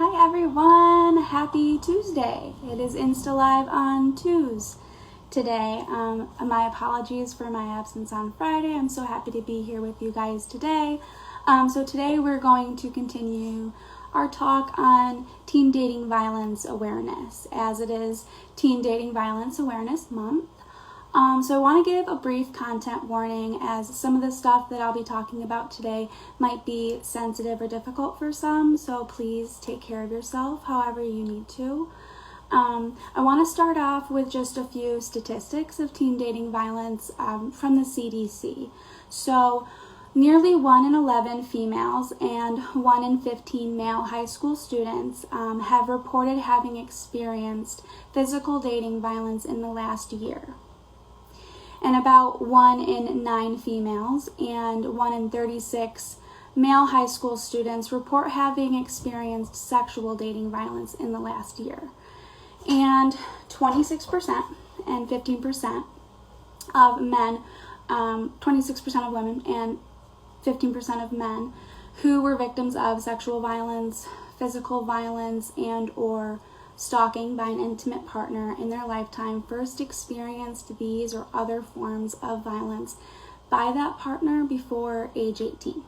Hi everyone, happy Tuesday. It is Insta Live on Tues today. My apologies for my absence on Friday. I'm so happy to be here with you guys today. So today we're going to continue our talk on teen dating violence awareness, as it is Teen Dating Violence Awareness Month. So I want to give a brief content warning, as some of the stuff that I'll be talking about today might be sensitive or difficult for some, so please take care of yourself however you need to. I want to start off with just a few statistics of teen dating violence from the CDC. So nearly 1 in 11 females and 1 in 15 male high school students have reported having experienced physical dating violence in the last year. And about 1 in 9 females and 1 in 36 male high school students report having experienced sexual dating violence in the last year. And 26% and 15% of men, 26% of women and 15% of men who were victims of sexual violence, physical violence, and or stalking by an intimate partner in their lifetime first experienced these or other forms of violence by that partner before age 18.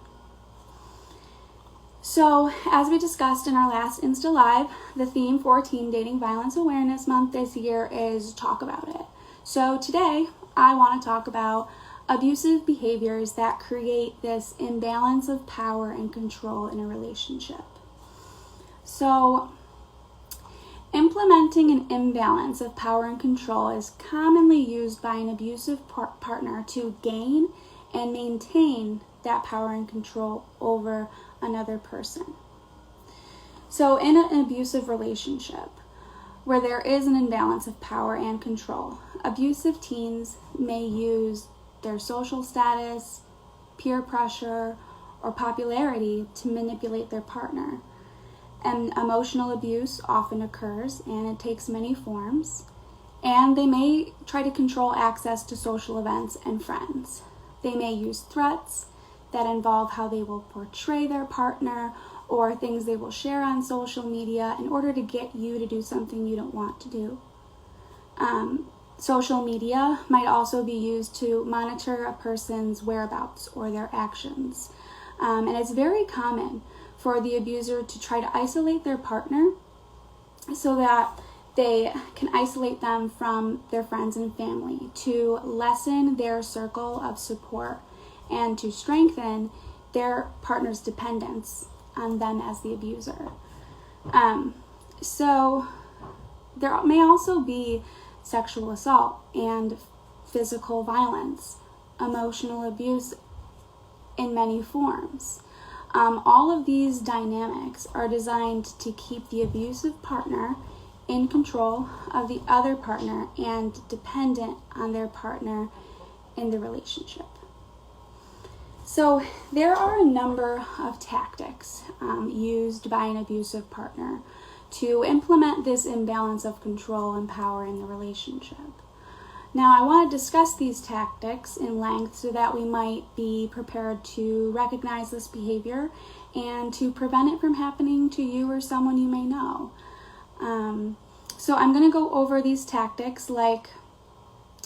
So, as we discussed in our last Insta Live, the theme for Teen Dating Violence Awareness Month this year is talk about it. So today, I want to talk about abusive behaviors that create this imbalance of power and control in a relationship. So, implementing an imbalance of power and control is commonly used by an abusive partner to gain and maintain that power and control over another person. So in an abusive relationship where there is an imbalance of power and control, abusive teens may use their social status, peer pressure, or popularity to manipulate their partner. And emotional abuse often occurs, and it takes many forms. And they may try to control access to social events and friends. They may use threats that involve how they will portray their partner or things they will share on social media in order to get you to do something you don't want to do. Social media might also be used to monitor a person's whereabouts or their actions. And it's very common for the abuser to try to isolate their partner so that they can isolate them from their friends and family, to lessen their circle of support and to strengthen their partner's dependence on them as the abuser. So there may also be sexual assault and physical violence, emotional abuse in many forms. All of these dynamics are designed to keep the abusive partner in control of the other partner and dependent on their partner in the relationship. So there are a number of tactics used by an abusive partner to implement this imbalance of control and power in the relationship. Now, I want to discuss these tactics in length so that we might be prepared to recognize this behavior and to prevent it from happening to you or someone you may know. So I'm going to go over these tactics like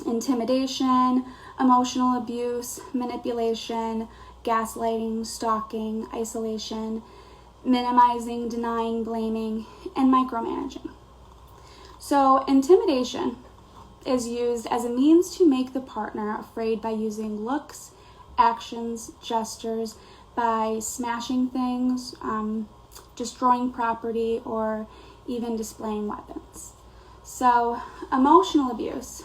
intimidation, emotional abuse, manipulation, gaslighting, stalking, isolation, minimizing, denying, blaming, and micromanaging. So intimidation is used as a means to make the partner afraid by using looks, actions, gestures, by smashing things, destroying property, or even displaying weapons. So emotional abuse,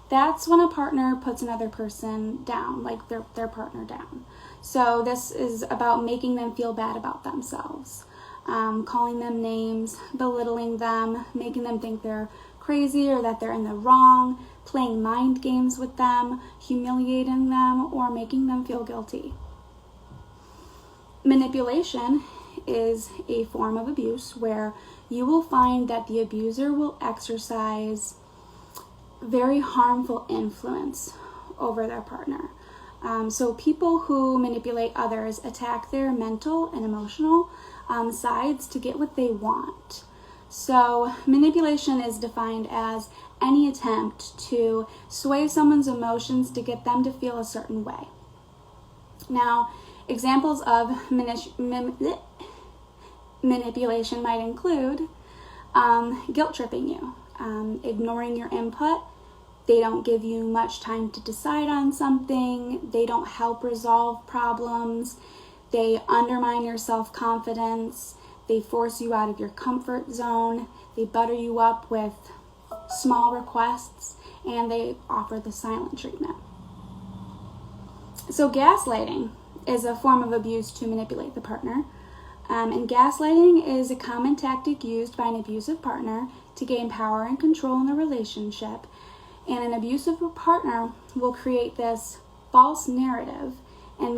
that's when a partner puts another person down, like their partner down. So this is about making them feel bad about themselves, calling them names, belittling them, making them think they're crazy or that they're in the wrong, playing mind games with them, humiliating them, or making them feel guilty. Manipulation is a form of abuse where you will find that the abuser will exercise very harmful influence over their partner. So people who manipulate others attack their mental and emotional sides to get what they want. So manipulation is defined as any attempt to sway someone's emotions to get them to feel a certain way. Now, examples of manipulation might include guilt tripping you, ignoring your input. They don't give you much time to decide on something. They don't help resolve problems. They undermine your self-confidence. They force you out of your comfort zone. They butter you up with small requests, and they offer the silent treatment. So gaslighting is a form of abuse to manipulate the partner. And gaslighting is a common tactic used by an abusive partner to gain power and control in the relationship. And an abusive partner will create this false narrative and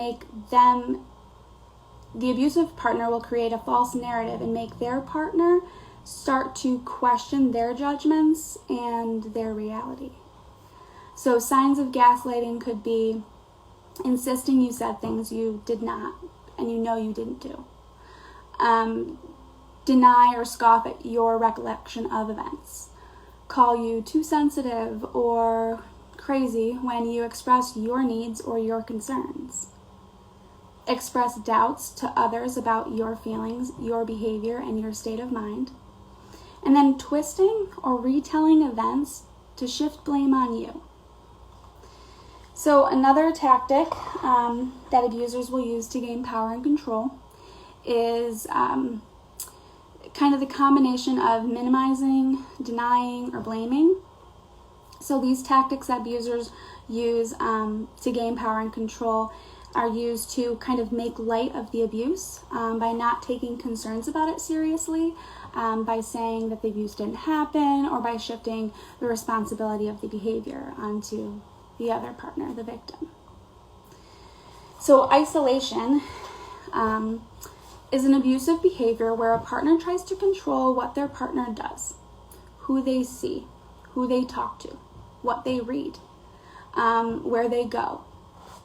the abusive partner will create a false narrative and make their partner start to question their judgments and their reality. So signs of gaslighting could be insisting you said things you did not and you know you didn't do. Deny or scoff at your recollection of events. Call you too sensitive or crazy when you express your needs or your concerns. Express doubts to others about your feelings, your behavior, and your state of mind. And then twisting or retelling events to shift blame on you. So another tactic that abusers will use to gain power and control is kind of the combination of minimizing, denying, or blaming. So these tactics that abusers use to gain power and control are used to kind of make light of the abuse by not taking concerns about it seriously, by saying that the abuse didn't happen, or by shifting the responsibility of the behavior onto the other partner, the victim. So isolation is an abusive behavior where a partner tries to control what their partner does, who they see, who they talk to, what they read, where they go,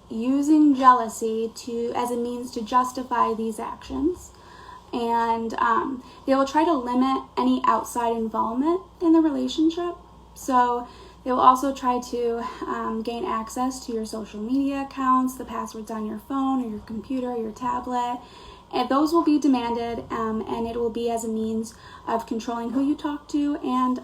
using jealousy as a means to justify these actions. And they will try to limit any outside involvement in the relationship. So they will also try to gain access to your social media accounts, the passwords on your phone or your computer or your tablet. And those will be demanded, and it will be as a means of controlling who you talk to and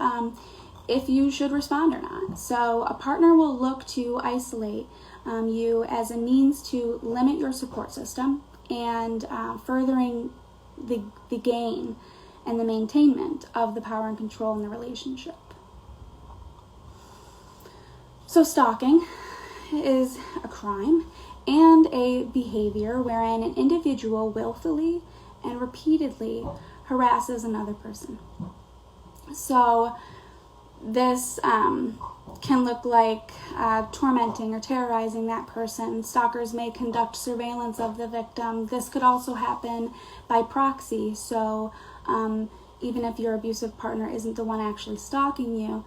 if you should respond or not. So a partner will look to isolate you as a means to limit your support system and furthering the gain and the maintainment of the power and control in the relationship. So stalking is a crime and a behavior wherein an individual willfully and repeatedly harasses another person. So this can look like tormenting or terrorizing that person. Stalkers may conduct surveillance of the victim. This could also happen by proxy. So even if your abusive partner isn't the one actually stalking you,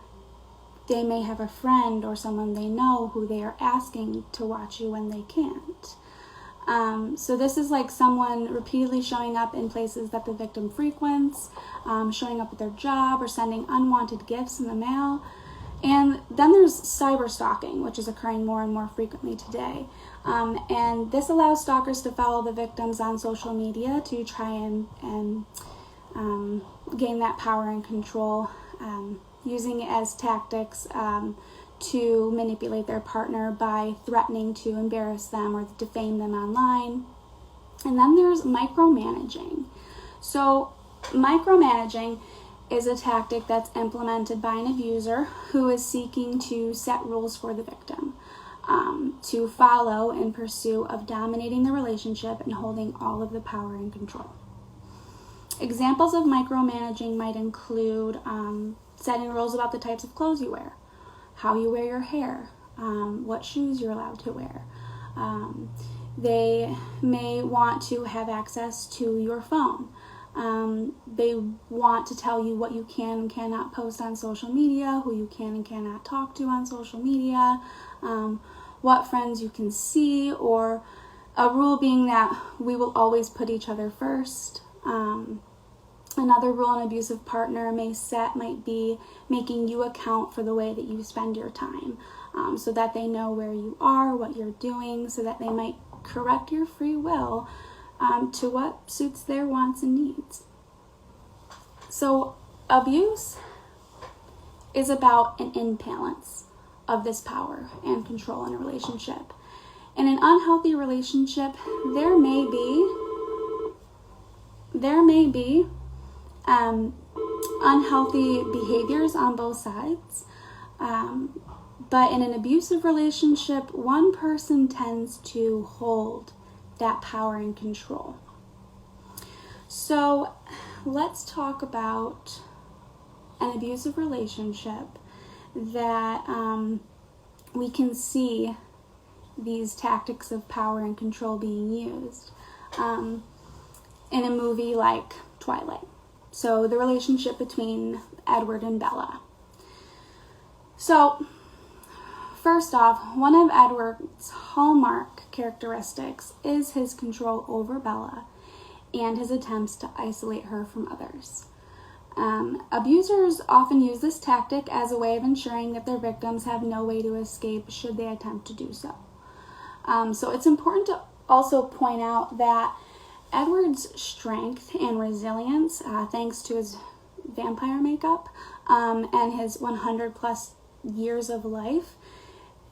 they may have a friend or someone they know who they are asking to watch you when they can't. So this is like someone repeatedly showing up in places that the victim frequents, showing up at their job, or sending unwanted gifts in the mail. And then there's cyber stalking, which is occurring more and more frequently today. And this allows stalkers to follow the victims on social media to try and gain that power and control, using it as tactics to manipulate their partner by threatening to embarrass them or defame them online. And then there's micromanaging. So micromanaging is a tactic that's implemented by an abuser who is seeking to set rules for the victim, to follow in pursuit of dominating the relationship and holding all of the power and control. Examples of micromanaging might include setting rules about the types of clothes you wear, how you wear your hair, what shoes you're allowed to wear. They may want to have access to your phone. They want to tell you what you can and cannot post on social media, who you can and cannot talk to on social media, what friends you can see, or a rule being that we will always put each other first. Another rule an abusive partner may set might be making you account for the way that you spend your time, so that they know where you are, what you're doing, so that they might correct your free will to what suits their wants and needs. So abuse is about an imbalance of this power and control in a relationship. In an unhealthy relationship, there may be unhealthy behaviors on both sides, but in an abusive relationship, one person tends to hold that power and control. So let's talk about an abusive relationship that we can see these tactics of power and control being used in a movie like Twilight. So the relationship between Edward and Bella. So first off, one of Edward's hallmark characteristics is his control over Bella and his attempts to isolate her from others. Abusers often use this tactic as a way of ensuring that their victims have no way to escape should they attempt to do so. So it's important to also point out that Edward's strength and resilience, thanks to his vampire makeup and his 100 plus years of life,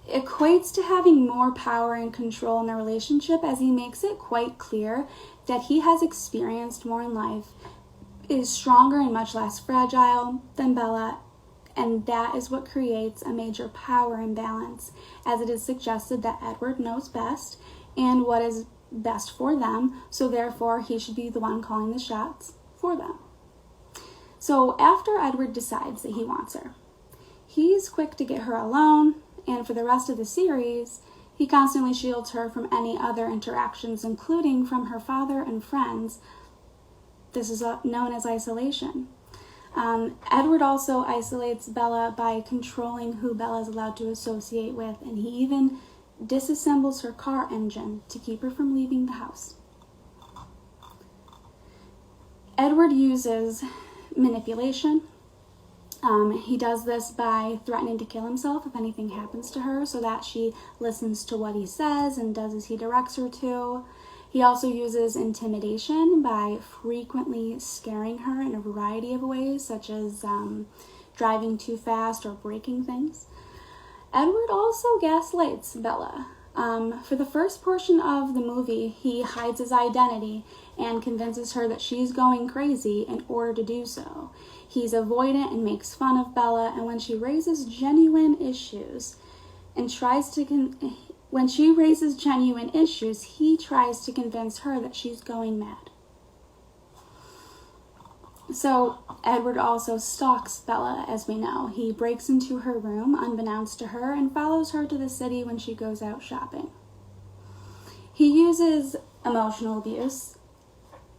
equates to having more power and control in the relationship, as he makes it quite clear that he has experienced more in life, is stronger and much less fragile than Bella, and that is what creates a major power imbalance, as it is suggested that Edward knows best and what is best for them, so therefore he should be the one calling the shots for them. So after Edward decides that he wants her, he's quick to get her alone, and for the rest of the series, he constantly shields her from any other interactions, including from her father and friends. This is known as isolation. Edward also isolates Bella by controlling who Bella is allowed to associate with, and he even disassembles her car engine to keep her from leaving the house. Edward uses manipulation. He does this by threatening to kill himself if anything happens to her, so that she listens to what he says and does as he directs her to. He also uses intimidation by frequently scaring her in a variety of ways, such as driving too fast or breaking things. Edward also gaslights Bella. For the first portion of the movie, he hides his identity and convinces her that she's going crazy in order to do so. He's avoidant and makes fun of Bella, and when she raises genuine issues, he tries to convince her that she's going mad. So Edward also stalks Bella, as we know. He breaks into her room unbeknownst to her and follows her to the city when she goes out shopping. He uses emotional abuse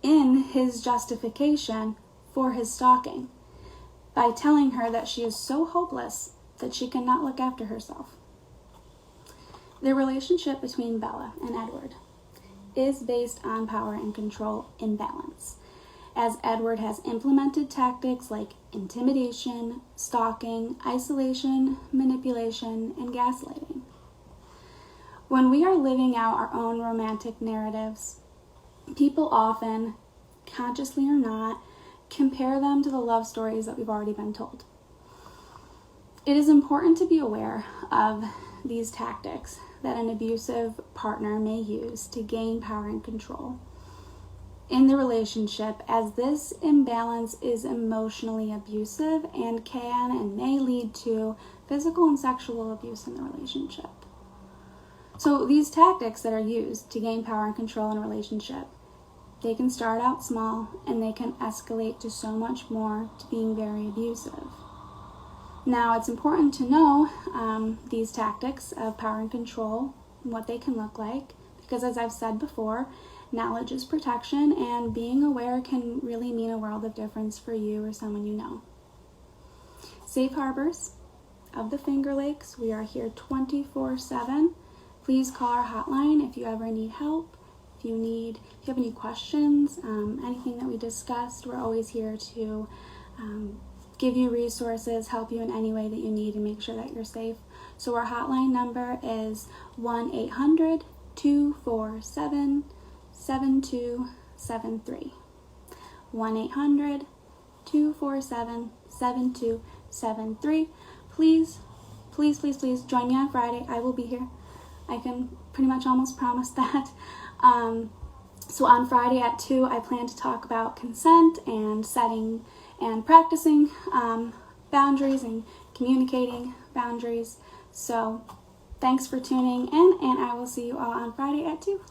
in his justification for his stalking by telling her that she is so hopeless that she cannot look after herself. The relationship between Bella and Edward is based on power and control imbalance, as Edward has implemented tactics like intimidation, stalking, isolation, manipulation, and gaslighting. When we are living out our own romantic narratives, people often, consciously or not, compare them to the love stories that we've already been told. It is important to be aware of these tactics that an abusive partner may use to gain power and control in the relationship, as this imbalance is emotionally abusive and can and may lead to physical and sexual abuse in the relationship. So these tactics that are used to gain power and control in a relationship, they can start out small and they can escalate to so much more, to being very abusive. Now, it's important to know these tactics of power and control, and what they can look like, because as I've said before, knowledge is protection, and being aware can really mean a world of difference for you or someone you know. Safe harbors of the Finger Lakes. We are here 24/7. please call our hotline if you ever need help. If you have any questions, anything that we discussed, we're always here to give you resources, help you in any way that you need, and make sure that you're safe. So our hotline number is 1-800-247-7273. 1-800-247-7273. Please join me on Friday. I will be here. I can pretty much almost promise that. So on Friday at 2, I plan to talk about consent and setting and practicing boundaries and communicating boundaries. So thanks for tuning in, and I will see you all on Friday at 2.